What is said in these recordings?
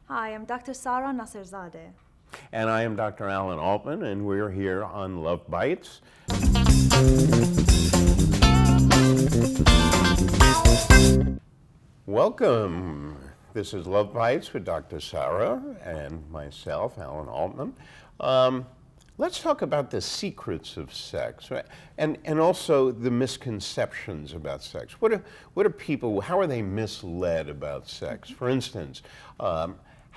Hi, I'm Dr. Sara and And I am Dr. Alan Altman, and we're here on Love Bytes. Welcome. This is Love Bytes with Dr. Sara and myself, Alan Altman. Let's talk about the secrets of sex and also the misconceptions about sex. What are people, how are they misled about sex? For instance,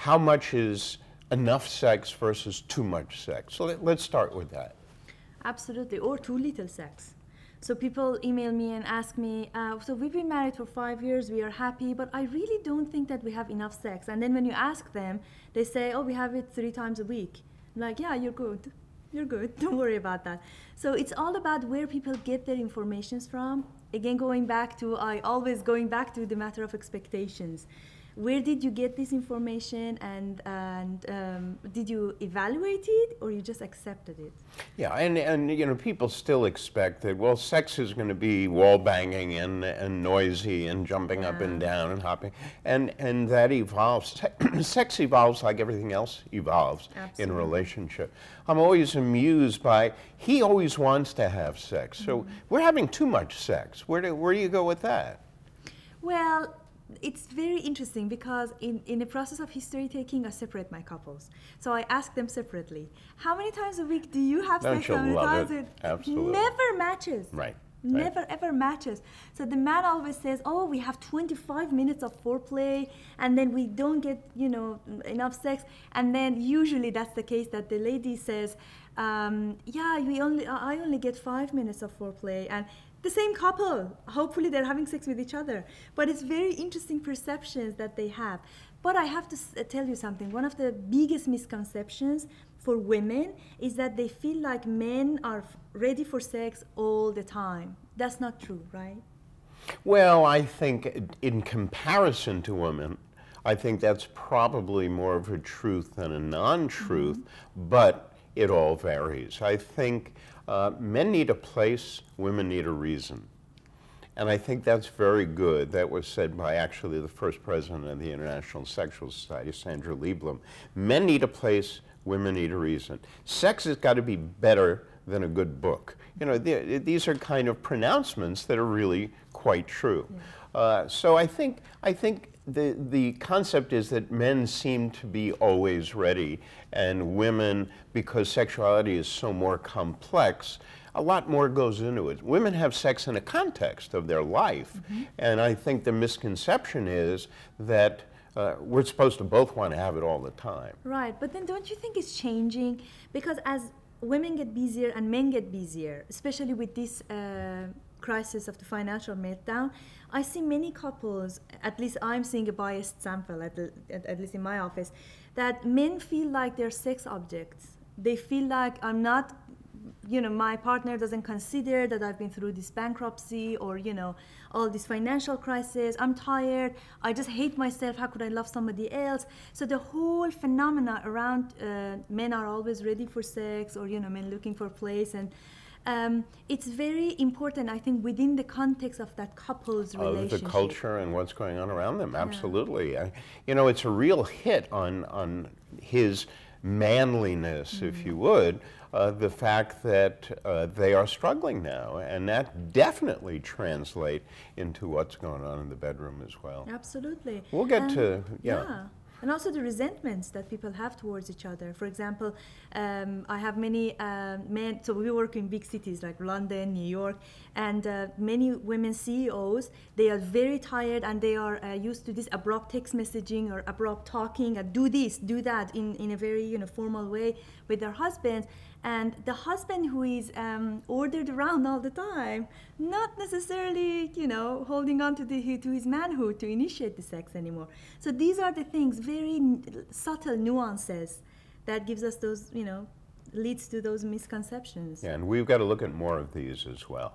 how much is enough sex versus too much sex? So let's start with that. Absolutely, or too little sex. So people email me and ask me, so we've been married for 5 years, we are happy, but I really don't think that we have enough sex. And then when you ask them, they say, oh, we have it 3 times a week. I'm like, yeah, you're good. You're good, don't worry about that. So it's all about where people get their information from. Again, I always going back to the matter of expectations. Where did you get this information, and did you evaluate it, or you just accepted it? Yeah, and you know, people still expect that, well, sex is going to be wall banging and noisy and jumping up and down and hopping, and that evolves. Sex evolves like everything else evolves. Absolutely. In a relationship. I'm always amused by, he always wants to have sex, so we're having too much sex. Where do you go with that? Well, it's very interesting because in the process of history taking, I separate my couples. So I ask them separately, how many times a week do you have sex? Don't you love it? Absolutely. Never matches. Right. Never ever matches. So the man always says, oh, we have 25 minutes of foreplay and then we don't get, you know, enough sex. And then usually that's the case that the lady says, yeah, I only get 5 minutes of foreplay. And the same couple, hopefully they're having sex with each other. But it's very interesting perceptions that they have. But I have to tell you something. One of the biggest misconceptions for women is that they feel like men are ready for sex all the time. That's not true, right? Well, I think in comparison to women, I think that's probably more of a truth than a non-truth, but it all varies. I think men need a place, women need a reason. And I think that's very good. That was said by actually the first president of the International Sexual Society, Sandra Lieblum. Men need a place, women need a reason. Sex has got to be better than a good book. You know, these are kind of pronouncements that are really quite true. Yeah. So I think the concept is that men seem to be always ready, and women, because sexuality is so more complex, a lot more goes into it. Women have sex in a context of their life, and I think the misconception is that we're supposed to both want to have it all the time. Right, but then don't you think it's changing? Because as women get busier and men get busier, especially with this crisis of the financial meltdown, I see many couples, at least I'm seeing a biased sample, at least in my office, that men feel like they're sex objects. They feel like I'm not, you know, my partner doesn't consider that I've been through this bankruptcy or, you know, all this financial crisis. I'm tired. I just hate myself. How could I love somebody else? So the whole phenomena around men are always ready for sex, or, you know, men looking for place, and it's very important, I think, within the context of that couple's relationship. Of the culture and what's going on around them, absolutely. Yeah. You know, it's a real hit on his manliness, if you would, the fact that they are struggling now, and that definitely translates into what's going on in the bedroom as well. Absolutely. We'll get to, yeah. And also the resentments that people have towards each other. For example, I have many men, so we work in big cities like London, New York, and many women CEOs, they are very tired and they are used to this abrupt text messaging or abrupt talking, and do this, do that in a very, you know, formal way with their husbands. And the husband who is ordered around all the time, not necessarily, you know, holding on to his manhood to initiate the sex anymore. So these are the things, very subtle nuances that gives us those, you know, leads to those misconceptions. Yeah, and we've got to look at more of these as well.